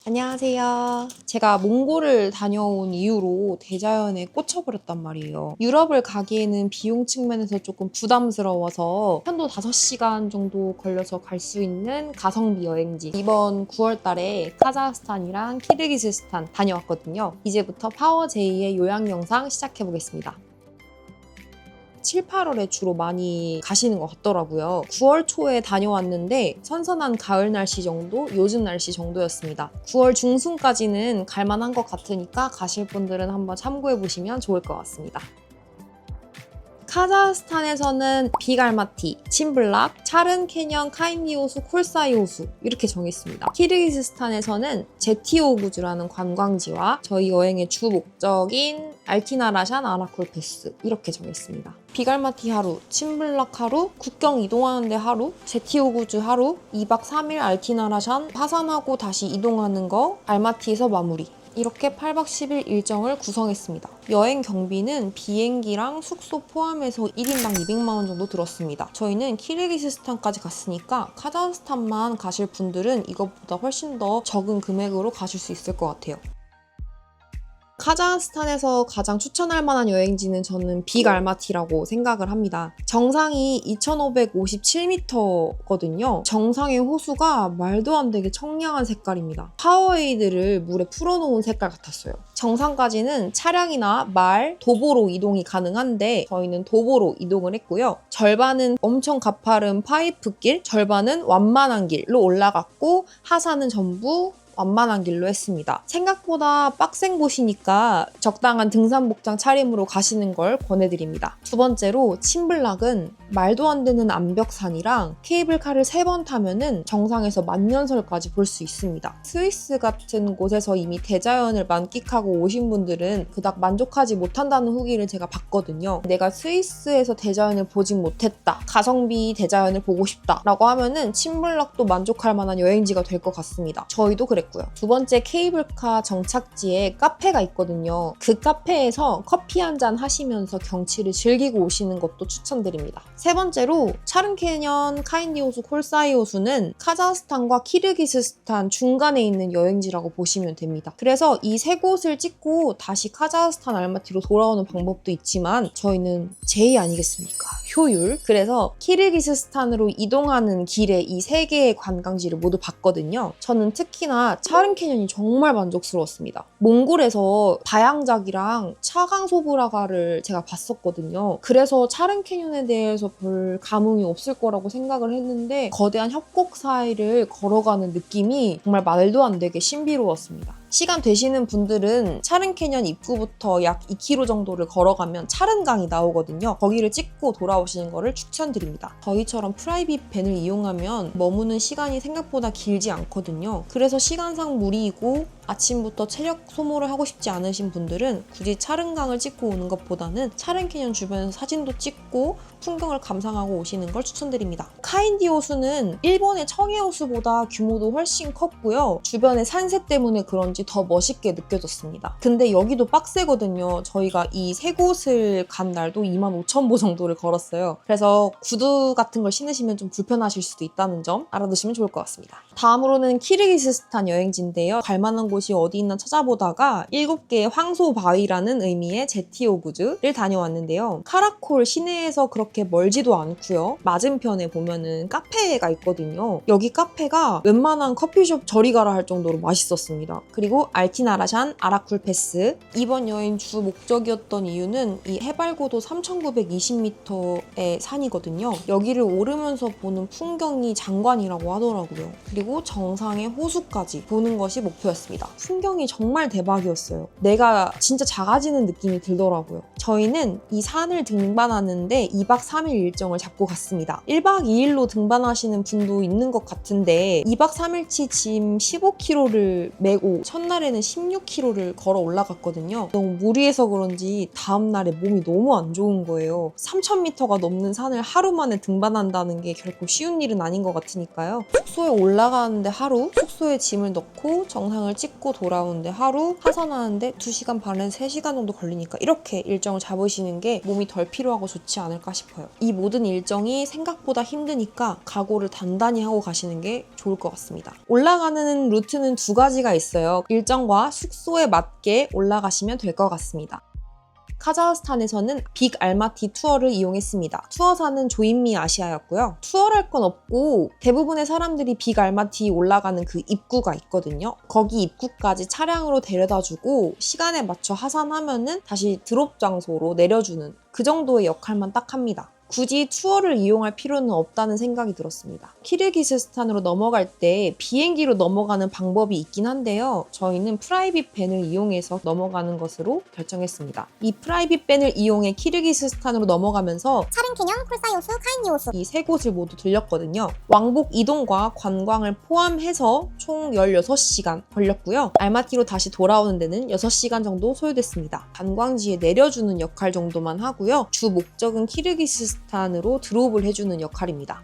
안녕하세요. 제가 몽골을 다녀온 이후로 대자연에 꽂혀버렸단 말이에요. 유럽을 가기에는 비용 측면에서 조금 부담스러워서 편도 5시간 정도 걸려서 갈 수 있는 가성비 여행지. 이번 9월 달에 카자흐스탄이랑 키르기즈스탄 다녀왔거든요. 이제부터 파워제이의 요약 영상 시작해보겠습니다. 7, 8월에 주로 많이 가시는 것 같더라고요. 9월 초에 다녀왔는데 선선한 가을 날씨 정도, 요즘 날씨 정도였습니다. 9월 중순까지는 갈만한 것 같으니까 가실 분들은 한번 참고해보시면 좋을 것 같습니다. 카자흐스탄에서는 비갈마티, 침블락, 차른 캐년, 카인디 호수, 콜사이 호수 이렇게 정했습니다. 키르기스스탄에서는 제티오구즈라는 관광지와 저희 여행의 주 목적인 알티나라샨 아라쿨 패스 이렇게 정했습니다. 비갈마티 하루, 침블락 하루, 국경 이동하는데 하루, 제티오구즈 하루, 2박 3일 알티나라샨 하산하고 다시 이동하는 거 알마티에서 마무리. 이렇게 8박 10일 일정을 구성했습니다. 여행 경비는 비행기랑 숙소 포함해서 1인당 200만 원 정도 들었습니다. 저희는 키르기스스탄까지 갔으니까 카자흐스탄만 가실 분들은 이것보다 훨씬 더 적은 금액으로 가실 수 있을 것 같아요. 카자흐스탄에서 가장 추천할 만한 여행지는 저는 비갈마티라고 생각을 합니다. 정상이 2557m거든요. 정상의 호수가 말도 안 되게 청량한 색깔입니다. 파워에이드를 물에 풀어놓은 색깔 같았어요. 정상까지는 차량이나 말, 도보로 이동이 가능한데 저희는 도보로 이동을 했고요. 절반은 엄청 가파른 파이프길, 절반은 완만한 길로 올라갔고 하산은 전부 완만한 길로 했습니다. 생각보다 빡센 곳이니까 적당한 등산 복장 차림으로 가시는 걸 권해드립니다. 두 번째로 침블락은 말도 안 되는 암벽산이랑 케이블카를 3번 타면은 정상에서 만년설까지 볼 수 있습니다. 스위스 같은 곳에서 이미 대자연을 만끽하고 오신 분들은 그닥 만족하지 못한다는 후기를 제가 봤거든요. 내가 스위스에서 대자연을 보진 못했다. 가성비 대자연을 보고 싶다. 라고 하면은 침블락도 만족할 만한 여행지가 될 것 같습니다. 저희도 그랬고요. 두 번째 케이블카 정착지에 카페가 있거든요. 그 카페에서 커피 한잔 하시면서 경치를 즐기고 오시는 것도 추천드립니다. 세 번째로 차른 캐년, 카인디 호수, 콜사이 호수는 카자흐스탄과 키르기스스탄 중간에 있는 여행지라고 보시면 됩니다. 그래서 이 세 곳을 찍고 다시 카자흐스탄 알마티로 돌아오는 방법도 있지만 저희는 제의 아니겠습니까? 효율. 그래서 키르기스스탄으로 이동하는 길에 이 세 개의 관광지를 모두 봤거든요. 저는 특히나 차른 캐년이 정말 만족스러웠습니다. 몽골에서 다양작이랑 차강소브라가를 제가 봤었거든요. 그래서 차른 캐년에 대해서 별 감흥이 없을 거라고 생각을 했는데 거대한 협곡 사이를 걸어가는 느낌이 정말 말도 안 되게 신비로웠습니다. 시간 되시는 분들은 차른 캐년 입구부터 약 2km 정도를 걸어가면 차른강이 나오거든요. 거기를 찍고 돌아오시는 거를 추천드립니다. 저희처럼 프라이빗 밴을 이용하면 머무는 시간이 생각보다 길지 않거든요. 그래서 시간상 무리이고 아침부터 체력 소모를 하고 싶지 않으신 분들은 굳이 차른강을 찍고 오는 것보다는 차른 캐년 주변에서 사진도 찍고 풍경을 감상하고 오시는 걸 추천드립니다. 카인디 호수는 일본의 청해 호수보다 규모도 훨씬 컸고요. 주변의 산세 때문에 그런지 더 멋있게 느껴졌습니다. 근데 여기도 빡세거든요. 저희가 이 세 곳을 간 날도 25,000보 정도를 걸었어요. 그래서 구두 같은 걸 신으시면 좀 불편하실 수도 있다는 점 알아두시면 좋을 것 같습니다. 다음으로는 키르기스스탄 여행지인데요. 갈만한 곳이 어디 있나 찾아보다가 7개의 황소 바위라는 의미의 제티오구즈를 다녀왔는데요. 카라콜 시내에서 그렇게 멀지도 않고요. 맞은편에 보면은 카페가 있거든요. 여기 카페가 웬만한 커피숍 저리 가라 할 정도로 맛있었습니다. 그리고 알티나라샨 아라쿨 패스. 이번 여행 주 목적이었던 이유는 이 해발고도 3,920m의 산이거든요. 여기를 오르면서 보는 풍경이 장관이라고 하더라고요. 그리고 정상의 호수까지 보는 것이 목표였습니다. 풍경이 정말 대박이었어요. 내가 진짜 작아지는 느낌이 들더라고요. 저희는 이 산을 등반하는데 2박 3일 일정을 잡고 갔습니다. 1박 2일로 등반하시는 분도 있는 것 같은데 2박 3일치 짐 15kg를 메고 첫날에는 16km를 걸어 올라갔거든요. 너무 무리해서 그런지 다음날에 몸이 너무 안 좋은 거예요. 3,000m가 넘는 산을 하루 만에 등반한다는 게 결코 쉬운 일은 아닌 것 같으니까요. 숙소에 올라가 올라가는데 하루, 숙소에 짐을 넣고 정상을 찍고 돌아오는데 하루, 하산하는데 2시간 반에서 3시간 정도 걸리니까 이렇게 일정을 잡으시는 게 몸이 덜 피로하고 좋지 않을까 싶어요. 이 모든 일정이 생각보다 힘드니까 각오를 단단히 하고 가시는 게 좋을 것 같습니다. 올라가는 루트는 2가지가 있어요. 일정과 숙소에 맞게 올라가시면 될 것 같습니다. 카자흐스탄에서는 빅 알마티 투어를 이용했습니다. 투어사는 조인미 아시아였고요. 투어랄 건 없고 대부분의 사람들이 빅 알마티 올라가는 그 입구가 있거든요. 거기 입구까지 차량으로 데려다주고 시간에 맞춰 하산하면은 다시 드롭 장소로 내려주는 그 정도의 역할만 딱 합니다. 굳이 투어를 이용할 필요는 없다는 생각이 들었습니다. 키르기스스탄으로 넘어갈 때 비행기로 넘어가는 방법이 있긴 한데요. 저희는 프라이빗 밴을 이용해서 넘어가는 것으로 결정했습니다. 이 프라이빗 밴을 이용해 키르기스스탄으로 넘어가면서 차릉캐년, 쿨사요수, 카인리호수 이 3곳을 모두 들렸거든요. 왕복 이동과 관광을 포함해서 총 16시간 걸렸고요. 알마티로 다시 돌아오는 데는 6시간 정도 소요됐습니다. 관광지에 내려주는 역할 정도만 하고요. 주 목적은 키르기스스탄으로 드롭을 해주는 역할입니다.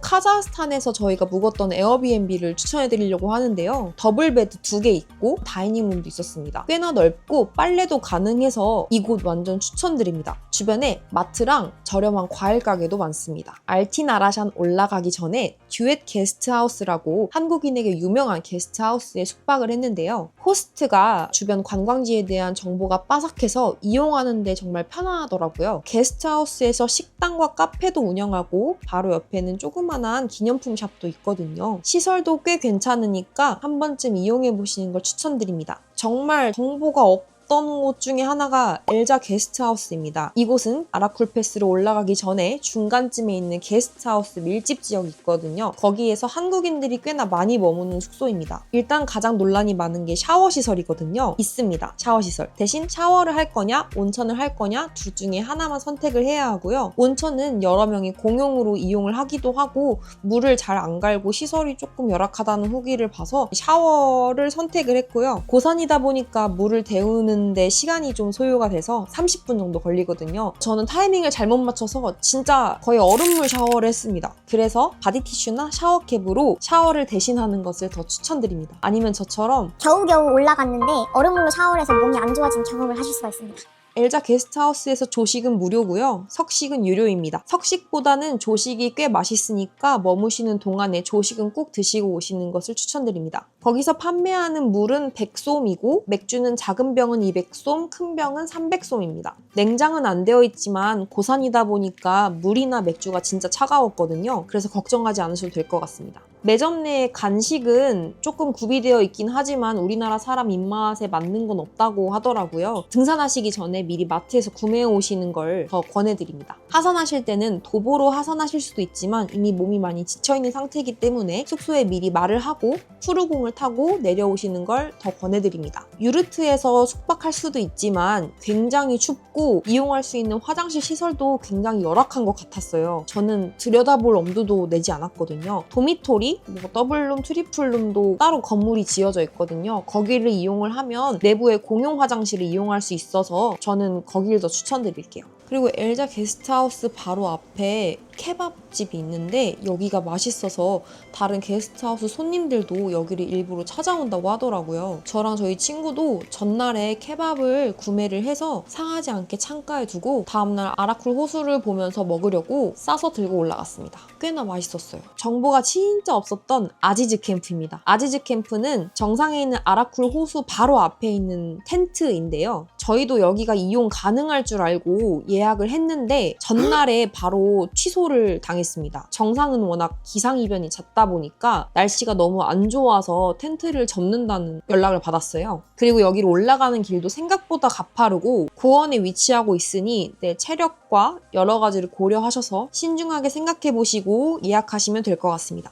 카자흐스탄에서 저희가 묵었던 에어비앤비를 추천해드리려고 하는데요. 더블 베드 2개 있고 다이닝룸도 있었습니다. 꽤나 넓고 빨래도 가능해서 이곳 완전 추천드립니다. 주변에 마트랑 저렴한 과일 가게도 많습니다. 알티나라샨 올라가기 전에 듀엣 게스트하우스라고 한국인에게 유명한 게스트하우스에 숙박을 했는데요. 호스트가 주변 관광지에 대한 정보가 빠삭해서 이용하는데 정말 편하더라고요. 게스트하우스에서 식당과 카페도 운영하고 바로 옆에는 조그만한 기념품 샵도 있거든요. 시설도 꽤 괜찮으니까 한 번쯤 이용해보시는 걸 추천드립니다. 정말 정보가 없던 곳 중에 하나가 엘자 게스트하우스입니다. 이곳은 아라쿨패스로 올라가기 전에 중간쯤에 있는 게스트하우스 밀집 지역이 있거든요. 거기에서 한국인들이 꽤나 많이 머무는 숙소입니다. 일단 가장 논란이 많은 게 샤워 시설이거든요. 있습니다. 샤워 시설. 대신 샤워를 할 거냐 온천을 할 거냐 둘 중에 하나만 선택을 해야 하고요. 온천은 여러 명이 공용으로 이용을 하기도 하고 물을 잘 안 갈고 시설이 조금 열악하다는 후기를 봐서 샤워를 선택을 했고요. 고산이다 보니까 물을 데우는 데 시간이 좀 소요가 돼서 30분 정도 걸리거든요. 저는 타이밍을 잘못 맞춰서 진짜 거의 얼음물 샤워를 했습니다. 그래서 바디티슈나 샤워캡으로 샤워를 대신하는 것을 더 추천드립니다. 아니면 저처럼 겨우겨우 올라갔는데 얼음물로 샤워를 해서 몸이 안 좋아진 경험을 하실 수가 있습니다. 엘자 게스트하우스에서 조식은 무료고요. 석식은 유료입니다. 석식보다는 조식이 꽤 맛있으니까 머무시는 동안에 조식은 꼭 드시고 오시는 것을 추천드립니다. 거기서 판매하는 물은 100솜이고 맥주는 작은 병은 200솜, 큰 병은 300솜입니다. 냉장은 안 되어 있지만 고산이다 보니까 물이나 맥주가 진짜 차가웠거든요. 그래서 걱정하지 않으셔도 될 것 같습니다. 매점 내 간식은 조금 구비되어 있긴 하지만 우리나라 사람 입맛에 맞는 건 없다고 하더라고요. 등산하시기 전에 미리 마트에서 구매해 오시는 걸 더 권해드립니다. 하산하실 때는 도보로 하산하실 수도 있지만 이미 몸이 많이 지쳐있는 상태이기 때문에 숙소에 미리 말을 하고 푸르공을 타고 내려오시는 걸 더 권해드립니다. 유르트에서 숙박할 수도 있지만 굉장히 춥고 이용할 수 있는 화장실 시설도 굉장히 열악한 것 같았어요. 저는 들여다볼 엄두도 내지 않았거든요. 도미토리, 더블룸, 트리플룸도 따로 건물이 지어져 있거든요. 거기를 이용을 하면 내부에 공용 화장실을 이용할 수 있어서 저는 거기를 더 추천드릴게요. 그리고 엘자 게스트하우스 바로 앞에 케밥집이 있는데 여기가 맛있어서 다른 게스트하우스 손님들도 여기를 일부러 찾아온다고 하더라고요. 저랑 저희 친구도 전날에 케밥을 구매를 해서 상하지 않게 창가에 두고 다음날 아라쿨 호수를 보면서 먹으려고 싸서 들고 올라갔습니다. 꽤나 맛있었어요. 정보가 진짜 없었던 아지즈 캠프입니다. 아지즈 캠프는 정상에 있는 아라쿨 호수 바로 앞에 있는 텐트인데요. 저희도 여기가 이용 가능할 줄 알고 예약을 했는데 전날에 바로 취소를 당했습니다. 정상은 워낙 기상이변이 잦다 보니까 날씨가 너무 안 좋아서 텐트를 접는다는 연락을 받았어요. 그리고 여기로 올라가는 길도 생각보다 가파르고 고원에 위치하고 있으니 내 체력과 여러 가지를 고려하셔서 신중하게 생각해 보시고 예약하시면 될 것 같습니다.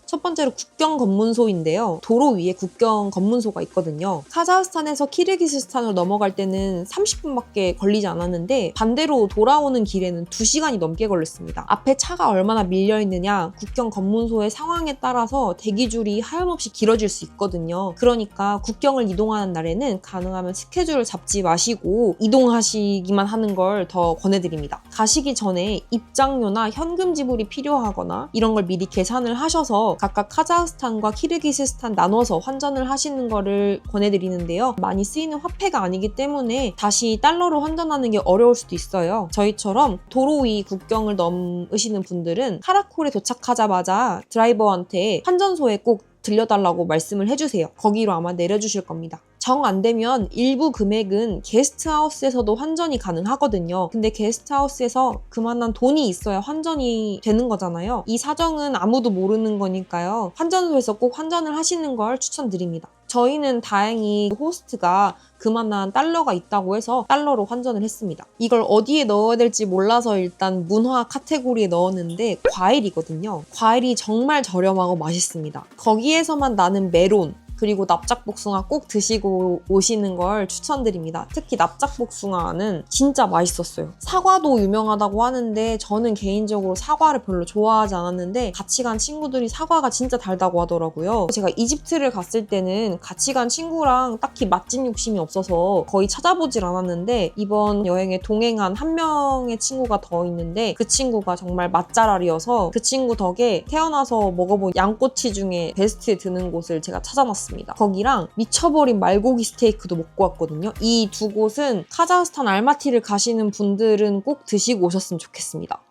첫 번째로 국경 검문소인데요. 도로 위에 국경 검문소가 있거든요. 카자흐스탄에서 키르기스스탄으로 넘어갈 때는 30분밖에 걸리지 않았는데 반대로 돌아오는 길에는 2시간이 넘게 걸렸습니다. 앞에 차가 얼마나 밀려 있느냐, 국경 검문소의 상황에 따라서 대기줄이 하염없이 길어질 수 있거든요. 그러니까 국경을 이동하는 날에는 가능하면 스케줄을 잡지 마시고 이동하시기만 하는 걸 더 권해드립니다. 가시기 전에 입장료나 현금 지불이 필요하거나 이런 걸 미리 계산을 하셔서 각각 카자흐스탄과 키르기스스탄 나눠서 환전을 하시는 거를 권해드리는데요. 많이 쓰이는 화폐가 아니기 때문에 다시 달러로 환전하는 게 어려울 수도 있어요. 저희처럼 도로 위 국경을 넘으시는 분들은 카라콜에 도착하자마자 드라이버한테 환전소에 꼭 들려달라고 말씀을 해주세요. 거기로 아마 내려주실 겁니다. 정 안 되면 일부 금액은 게스트하우스에서도 환전이 가능하거든요. 근데 게스트하우스에서 그만한 돈이 있어야 환전이 되는 거잖아요. 이 사정은 아무도 모르는 거니까요. 환전소에서 꼭 환전을 하시는 걸 추천드립니다. 저희는 다행히 호스트가 그만한 달러가 있다고 해서 달러로 환전을 했습니다. 이걸 어디에 넣어야 될지 몰라서 일단 문화 카테고리에 넣었는데 과일이거든요. 과일이 정말 저렴하고 맛있습니다. 거기에서만 나는 메론, 그리고 납작복숭아 꼭 드시고 오시는 걸 추천드립니다. 특히 납작복숭아는 진짜 맛있었어요. 사과도 유명하다고 하는데 저는 개인적으로 사과를 별로 좋아하지 않았는데 같이 간 친구들이 사과가 진짜 달다고 하더라고요. 제가 이집트를 갔을 때는 같이 간 친구랑 딱히 맛집 욕심이 없어서 거의 찾아보질 않았는데 이번 여행에 동행한 한 명의 친구가 더 있는데 그 친구가 정말 맛잘알이어서 그 친구 덕에 태어나서 먹어본 양꼬치 중에 베스트에 드는 곳을 제가 찾아놨습니다. 거기랑 미쳐버린 말고기 스테이크도 먹고 왔거든요. 이 두 곳은 카자흐스탄 알마티를 가시는 분들은 꼭 드시고 오셨으면 좋겠습니다.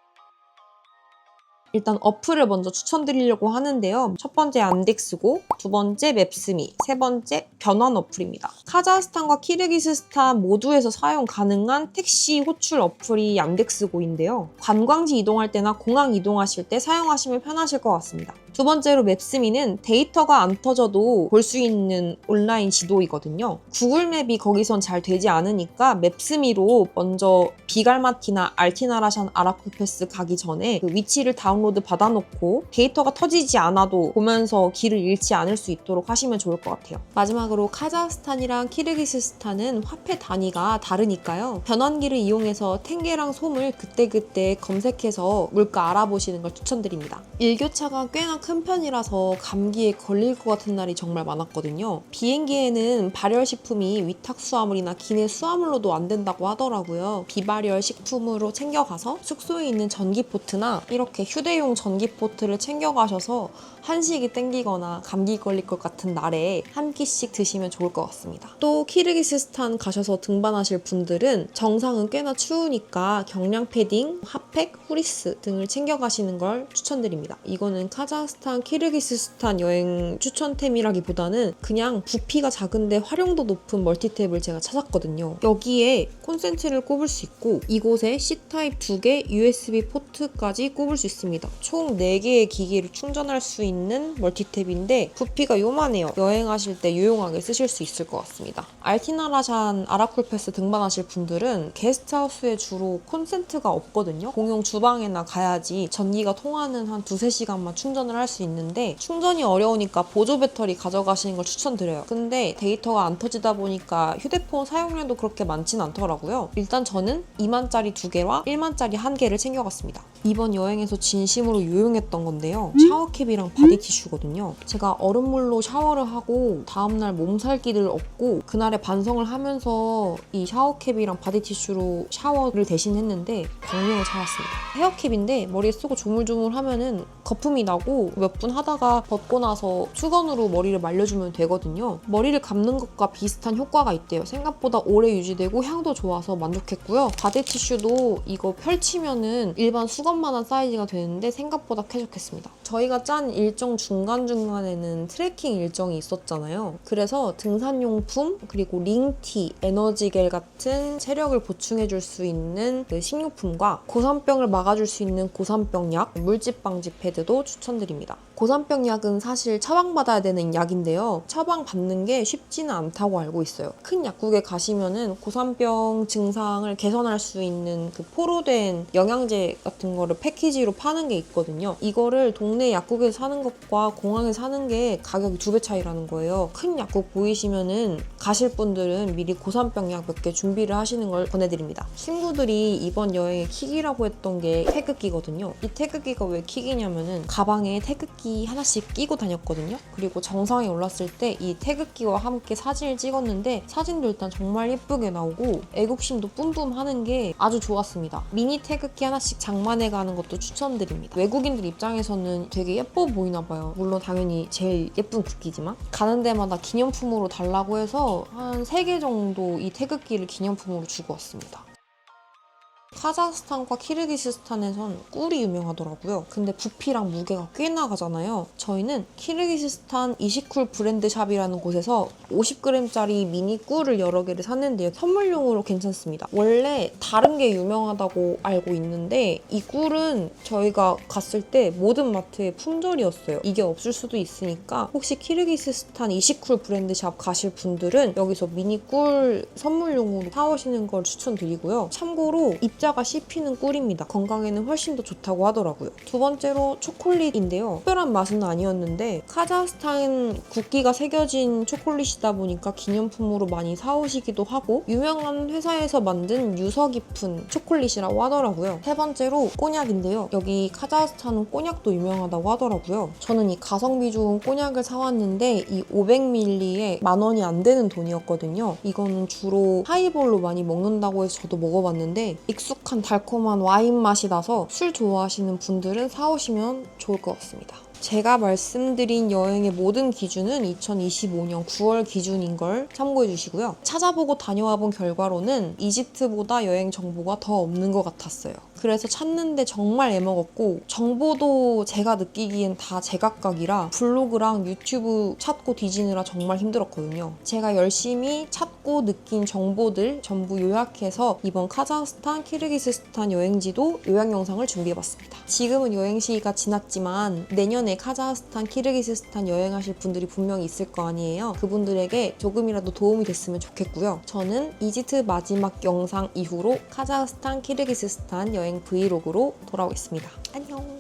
일단 어플을 먼저 추천드리려고 하는데요. 첫 번째 안덱스고, 두 번째 맵스미, 세 번째 변환 어플입니다. 카자흐스탄과 키르기스스탄 모두에서 사용 가능한 택시 호출 어플이 안덱스고인데요. 관광지 이동할 때나 공항 이동하실 때 사용하시면 편하실 것 같습니다. 두 번째로 맵스미는 데이터가 안 터져도 볼 수 있는 온라인 지도이거든요. 구글맵이 거기선 잘 되지 않으니까 맵스미로 먼저 비갈마티나 알티나라샨 아라쿠페스 가기 전에 그 위치를 다운로드 받아놓고 데이터가 터지지 않아도 보면서 길을 잃지 않을 수 있도록 하시면 좋을 것 같아요. 마지막으로 카자흐스탄이랑 키르기스스탄은 화폐 단위가 다르니까요. 변환기를 이용해서 탱게랑 솜을 그때그때 검색해서 물가 알아보시는 걸 추천드립니다. 일교차가 꽤나 큰 편이라서 감기에 걸릴 것 같은 날이 정말 많았거든요. 비행기에는 발열식품이 위탁수화물이나 기내 수화물로도 안 된다고 하더라고요. 비발열 식품으로 챙겨가서 숙소에 있는 전기포트나 이렇게 휴대용 전기포트를 챙겨가셔서 한식이 땡기거나 감기 걸릴 것 같은 날에 한 끼씩 드시면 좋을 것 같습니다. 또 키르기스스탄 가셔서 등반하실 분들은 정상은 꽤나 추우니까 경량 패딩, 핫팩, 후리스 등을 챙겨가시는 걸 추천드립니다. 이거는 카자흐스탄, 키르기스스탄 여행 추천템이라기보다는 그냥 부피가 작은데 활용도 높은 멀티탭을 제가 찾았거든요. 여기에 콘센트를 꼽을 수 있고 이곳에 C타입 2개, USB 포트까지 꼽을 수 있습니다. 총 4개의 기기를 충전할 수 있는 멀티탭인데 부피가 요만해요. 여행하실 때 유용하게 쓰실 수 있을 것 같습니다. 알티나라샨 아라쿨패스 등반하실 분들은 게스트하우스에 주로 콘센트가 없거든요. 공용 주방에나 가야지 전기가 통하는 한 2-3시간만 충전을 할 수 있는데 충전이 어려우니까 보조 배터리 가져가시는 걸 추천드려요. 근데 데이터가 안 터지다 보니까 휴대폰 사용량도 그렇게 많진 않더라고요. 일단 저는 2만짜리 2개와 1만짜리 1개를 챙겨갔습니다. 이번 여행에서 진심으로 유용했던 건데요. 샤워캡이랑 바디티슈거든요. 제가 얼음물로 샤워를 하고 다음날 몸살기를 얻고 그날의 반성을 하면서 이 샤워캡이랑 바디티슈로 샤워를 대신 했는데 광명을 찾았습니다. 헤어캡인데 머리에 쓰고 조물조물 하면은 거품이 나고 몇 분 하다가 벗고 나서 수건으로 머리를 말려주면 되거든요. 머리를 감는 것과 비슷한 효과가 있대요. 생각보다 오래 유지되고 향도 좋아서 만족했고요. 바디티슈도 이거 펼치면은 일반 수건만한 사이즈가 되는데 생각보다 쾌적했습니다. 저희가 짠 일정 중간중간에는 트레킹 일정이 있었잖아요. 그래서 등산용품, 그리고 링티, 에너지겔 같은 체력을 보충해줄 수 있는 그 식료품과 고산병을 막아줄 수 있는 고산병 약, 물집 방지 패드도 추천드립니다. 추천드립니다. 고산병 약은 사실 처방받아야 되는 약인데요. 처방받는 게 쉽지는 않다고 알고 있어요. 큰 약국에 가시면은 고산병 증상을 개선할 수 있는 그 포로된 영양제 같은 거를 패키지로 파는 게 있거든요. 이거를 동네 약국에서 사는 것과 공항에서 사는 게 가격이 2배 차이라는 거예요. 큰 약국 보이시면은 가실 분들은 미리 고산병 약 몇 개 준비를 하시는 걸 권해드립니다. 친구들이 이번 여행에 킥이라고 했던 게 태극기거든요. 이 태극기가 왜 킥이냐면은 가방에 태극기 하나씩 끼고 다녔거든요. 그리고 정상에 올랐을 때 이 태극기와 함께 사진을 찍었는데 사진도 일단 정말 예쁘게 나오고 애국심도 뿜뿜하는 게 아주 좋았습니다. 미니 태극기 하나씩 장만해 가는 것도 추천드립니다. 외국인들 입장에서는 되게 예뻐 보이나 봐요. 물론 당연히 제일 예쁜 국기지만 가는 데마다 기념품으로 달라고 해서 한 3개 정도 이 태극기를 기념품으로 주고 왔습니다. 카자흐스탄과 키르기스스탄에선 꿀이 유명하더라고요. 근데 부피랑 무게가 꽤 나가잖아요. 저희는 키르기스스탄 이시쿨 브랜드 샵이라는 곳에서 50g짜리 미니 꿀을 여러 개를 샀는데요. 선물용으로 괜찮습니다. 원래 다른 게 유명하다고 알고 있는데 이 꿀은 저희가 갔을 때 모든 마트에 품절이었어요. 이게 없을 수도 있으니까 혹시 키르기스스탄 이시쿨 브랜드 샵 가실 분들은 여기서 미니 꿀 선물용으로 사오시는 걸 추천드리고요. 참고로 입자가 씹히는 꿀입니다. 건강에는 훨씬 더 좋다고 하더라고요. 두 번째로 초콜릿인데요. 특별한 맛은 아니었는데 카자흐스탄 국기가 새겨진 초콜릿이다 보니까 기념품으로 많이 사오시기도 하고 유명한 회사에서 만든 유서 깊은 초콜릿이라고 하더라고요. 세 번째로 꼬냑인데요. 여기 카자흐스탄은 꼬냑도 유명하다고 하더라고요. 저는 이 가성비 좋은 꼬냑을 사왔는데 이 500ml에 10,000원이 안 되는 돈이었거든요. 이거는 주로 하이볼로 많이 먹는다고 해서 저도 먹어봤는데 익숙한 달콤한 와인 맛이 나서 술 좋아하시는 분들은 사오시면 좋을 것 같습니다. 제가 말씀드린 여행의 모든 기준은 2025년 9월 기준인 걸 참고해 주시고요. 찾아보고 다녀와 본 결과로는 이집트보다 여행 정보가 더 없는 것 같았어요. 그래서 찾는데 정말 애먹었고 정보도 제가 느끼기엔 다 제각각이라 블로그랑 유튜브 찾고 뒤지느라 정말 힘들었거든요. 제가 열심히 찾고 느낀 정보들 전부 요약해서 이번 카자흐스탄, 키르기스스탄 여행지도 요약 영상을 준비해봤습니다. 지금은 여행 시기가 지났지만 내년에 카자흐스탄, 키르기스스탄 여행하실 분들이 분명히 있을 거 아니에요. 그분들에게 조금이라도 도움이 됐으면 좋겠고요. 저는 이집트 마지막 영상 이후로 카자흐스탄, 키르기스스탄 여행 브이로그로 돌아오겠습니다. 안녕!